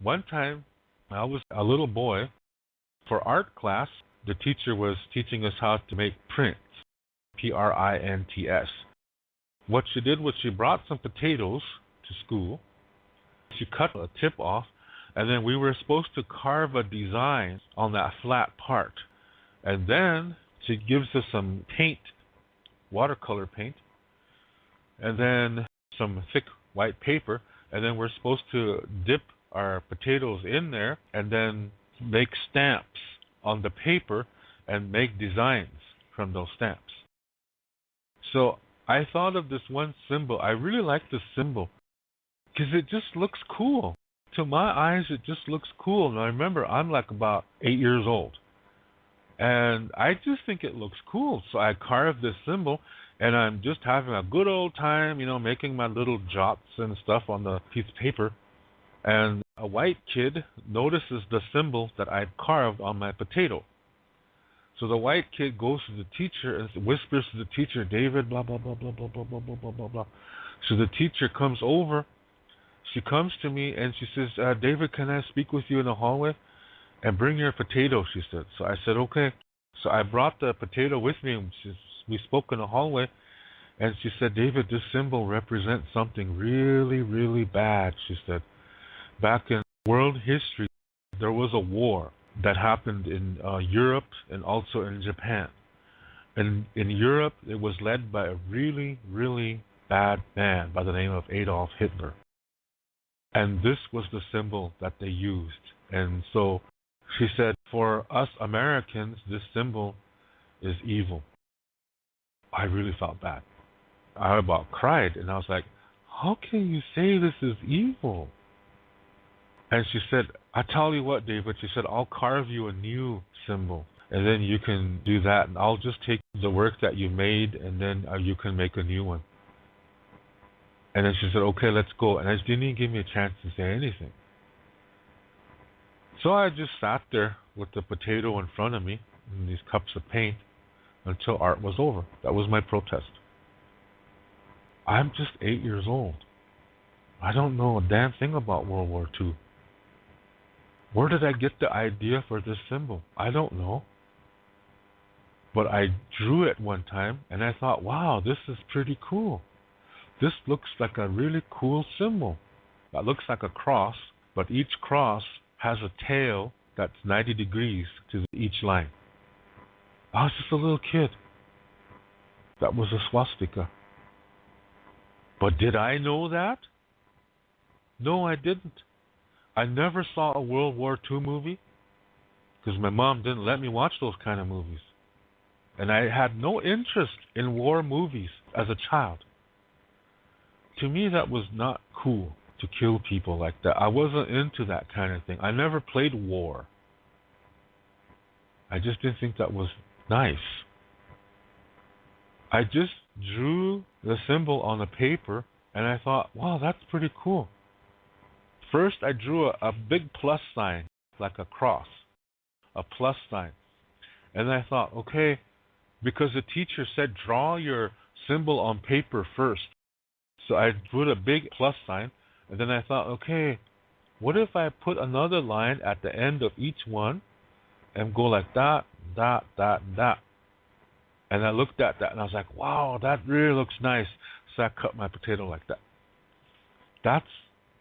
One time, I was a little boy. For art class, the teacher was teaching us how to make prints, prints. What she did was she brought some potatoes to school. She cut a tip off, and then we were supposed to carve a design on that flat part. And then she gives us some paint, watercolor paint, and then some thick white paper, and then we're supposed to dip our potatoes in there and then make stamps on the paper and make designs from those stamps. So I thought of this one symbol. I really like this symbol because it just looks cool. To my eyes, it just looks cool. And I remember I'm like about 8 years old. And I just think it looks cool. So I carved this symbol, and I'm just having a good old time, making my little jots and stuff on the piece of paper. And a white kid notices the symbol that I've carved on my potato. So the white kid goes to the teacher and whispers to the teacher, David, blah, blah, blah, blah, blah, blah, blah, blah, blah, blah, blah. So the teacher comes over. She comes to me and she says, David, can I speak with you in the hallway? And bring your potato, she said. So I said, okay. So I brought the potato with me. And we spoke in the hallway. And she said, David, this symbol represents something really, really bad, she said. Back in world history, there was a war that happened in Europe and also in Japan. And in Europe, it was led by a really, really bad man by the name of Adolf Hitler. And this was the symbol that they used. And so she said, for us Americans, this symbol is evil. I really felt bad. I about cried, and I was like, how can you say this is evil? And she said, I tell you what, David, she said, I'll carve you a new symbol, and then you can do that, and I'll just take the work that you made, and then you can make a new one. And then she said, okay, let's go. And she didn't even give me a chance to say anything. So I just sat there with the potato in front of me and these cups of paint until art was over. That was my protest. I'm just 8 years old. I don't know a damn thing about World War II. Where did I get the idea for this symbol? I don't know. But I drew it one time and I thought, wow, this is pretty cool. This looks like a really cool symbol. That looks like a cross, but each cross has a tail that's 90 degrees to each line. I was just a little kid. That was a swastika. But did I know that? No, I didn't. I never saw a World War II movie because my mom didn't let me watch those kind of movies. And I had no interest in war movies as a child. To me, that was not cool to kill people like that. I wasn't into that kind of thing. I never played war. I just didn't think that was nice. I just drew the symbol on the paper and I thought, wow, that's pretty cool. First, I drew a big plus sign, like a cross, a plus sign. And I thought, okay, because the teacher said, draw your symbol on paper first. So I put a big plus sign, and then I thought, okay, what if I put another line at the end of each one and go like that, that, that, and that. And I looked at that, and I was like, wow, that really looks nice. So I cut my potato like that. That's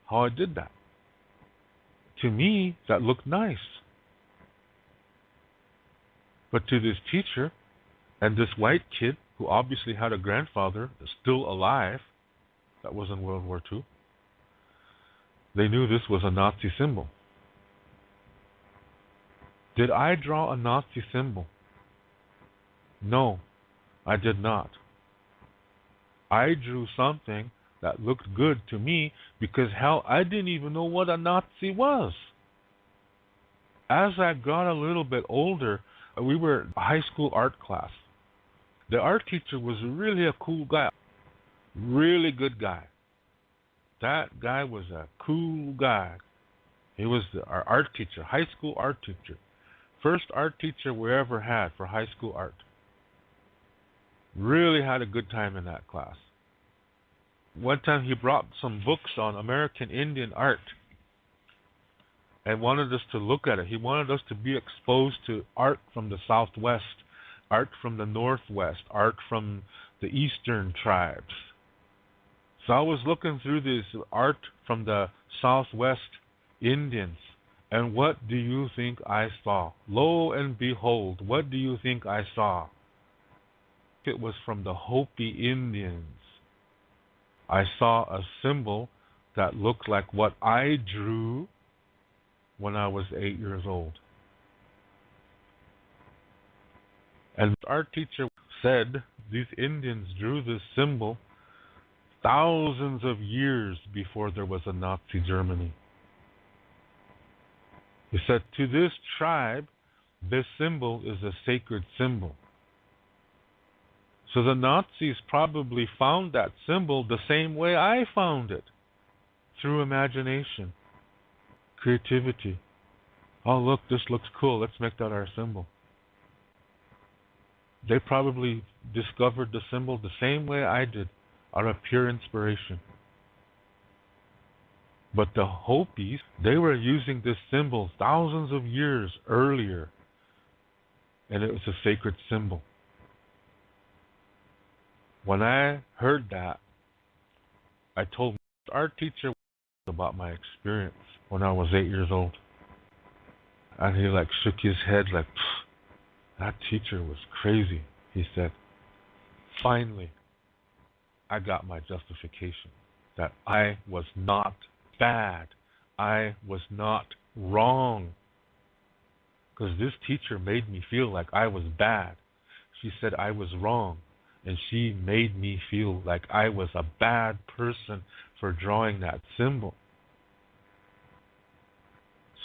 how I did that. To me, that looked nice. But to this teacher and this white kid, who obviously had a grandfather still alive, that was in World War II, they knew this was a Nazi symbol. Did I draw a Nazi symbol? No, I did not. I drew something that looked good to me because, hell, I didn't even know what a Nazi was. As I got a little bit older, we were in a high school art class. The art teacher was really a cool guy, really good guy. That guy was a cool guy. He was our art teacher, high school art teacher. First art teacher we ever had for high school art. Really had a good time in that class. One time he brought some books on American Indian art. and wanted us to look at it. He wanted us to be exposed to art from the Southwest, art from the Northwest, art from the Eastern tribes. So I was looking through this art from the Southwest Indians, and what do you think I saw? Lo and behold, what do you think I saw? It was from the Hopi Indians. I saw a symbol that looked like what I drew when I was 8 years old. And our teacher said these Indians drew this symbol thousands of years before there was a Nazi Germany. He said, to this tribe, this symbol is a sacred symbol. So the Nazis probably found that symbol the same way I found it, through imagination, creativity. Oh, look, this looks cool. Let's make that our symbol. They probably discovered the symbol the same way I did, out of pure inspiration. But the Hopis, they were using this symbol thousands of years earlier, and it was a sacred symbol. When I heard that, I told our teacher about my experience when I was 8 years old. And he shook his head that teacher was crazy, he said. Finally, I got my justification that I was not bad. I was not wrong. Because this teacher made me feel like I was bad. She said I was wrong. And she made me feel like I was a bad person for drawing that symbol.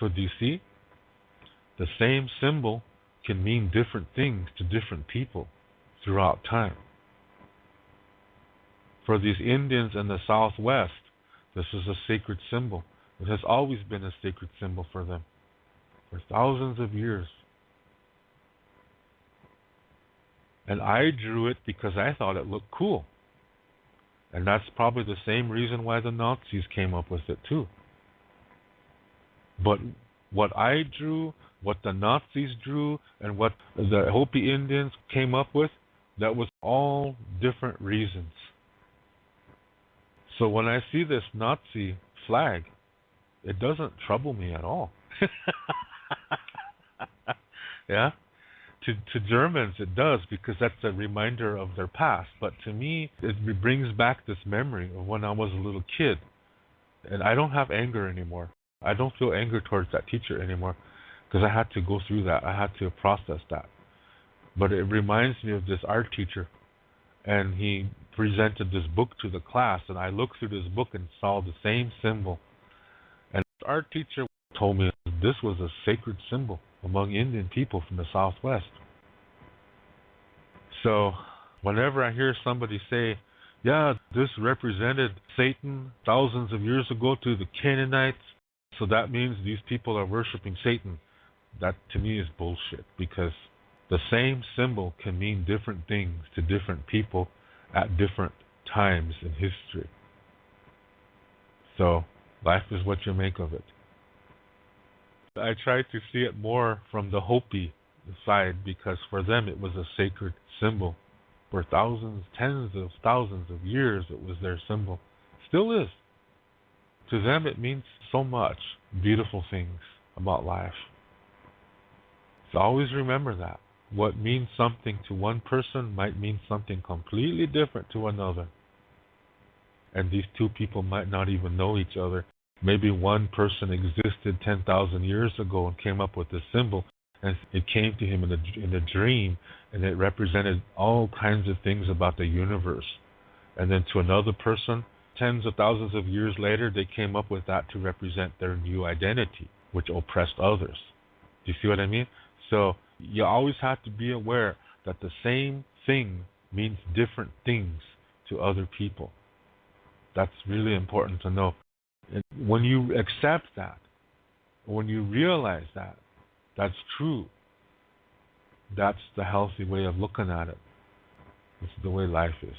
So do you see? The same symbol can mean different things to different people throughout time. For these Indians in the Southwest, this is a sacred symbol. It has always been a sacred symbol for them for thousands of years. And I drew it because I thought it looked cool. And that's probably the same reason why the Nazis came up with it too. But what I drew, what the Nazis drew, and what the Hopi Indians came up with, that was all different reasons. So when I see this Nazi flag, it doesn't trouble me at all. Yeah? To Germans it does, because that's a reminder of their past. But to me, it brings back this memory of when I was a little kid. And I don't have anger anymore. I don't feel anger towards that teacher anymore, because I had to go through that. I had to process that. But it reminds me of this art teacher. And he presented this book to the class, and I looked through this book and saw the same symbol. And the art teacher told me this was a sacred symbol among Indian people from the Southwest. So whenever I hear somebody say, yeah, this represented Satan thousands of years ago to the Canaanites, so that means these people are worshiping Satan, that to me is bullshit, because the same symbol can mean different things to different people at different times in history. So life is what you make of it. I try to see it more from the Hopi side, because for them it was a sacred symbol. For thousands, tens of thousands of years it was their symbol. Still is. To them it means so much beautiful things about life. So always remember that. What means something to one person might mean something completely different to another. And these two people might not even know each other. Maybe one person existed 10,000 years ago and came up with this symbol, and it came to him in a dream, and it represented all kinds of things about the universe. And then to another person, tens of thousands of years later, they came up with that to represent their new identity, which oppressed others. Do you see what I mean? So you always have to be aware that the same thing means different things to other people. That's really important to know. And when you accept that, when you realize that, that's true. That's the healthy way of looking at it. It's the way life is.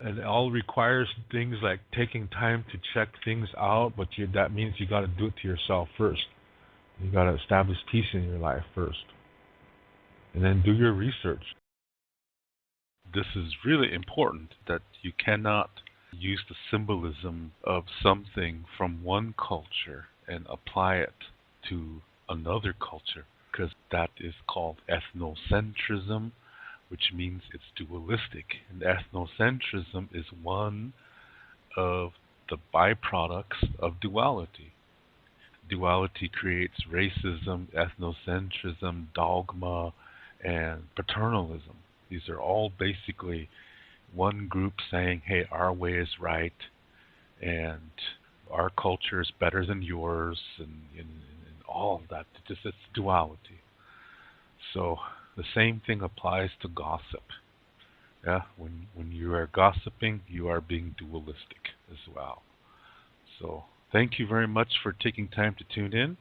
And it all requires things like taking time to check things out, but that means you got to do it to yourself first. You got to establish peace in your life first, and then do your research. This is really important, that you cannot use the symbolism of something from one culture and apply it to another culture, because that is called ethnocentrism, which means it's dualistic. And ethnocentrism is one of the byproducts of duality. Duality creates racism, ethnocentrism, dogma, and paternalism. These are all basically one group saying, hey, our way is right, and our culture is better than yours, and all of that. It's duality. So the same thing applies to gossip. Yeah, when you are gossiping, you are being dualistic as well. So thank you very much for taking time to tune in.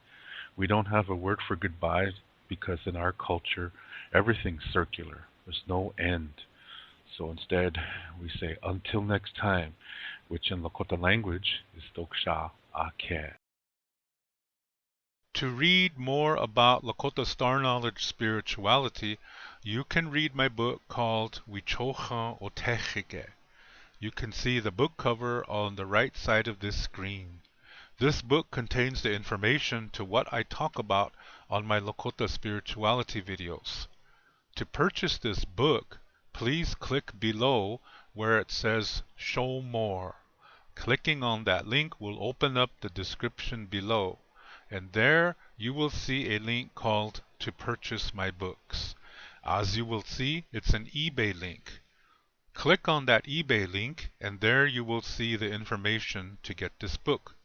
We don't have a word for goodbye because in our culture, everything's circular. There's no end. So instead, we say until next time, which in Lakota language is Doksha Ake. To read more about Lakota Star Knowledge spirituality, you can read my book called Wichocha Otechike. You can see the book cover on the right side of this screen. This book contains the information to what I talk about on my Lakota spirituality videos. To purchase this book, please click below where it says Show More. Clicking on that link will open up the description below, and there you will see a link called To Purchase My Books. As you will see, it's an eBay link. Click on that eBay link, and there you will see the information to get this book.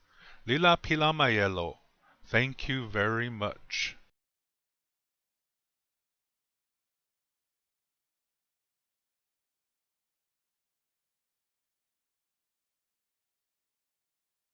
Lila Pila Mayelo. Thank you very much.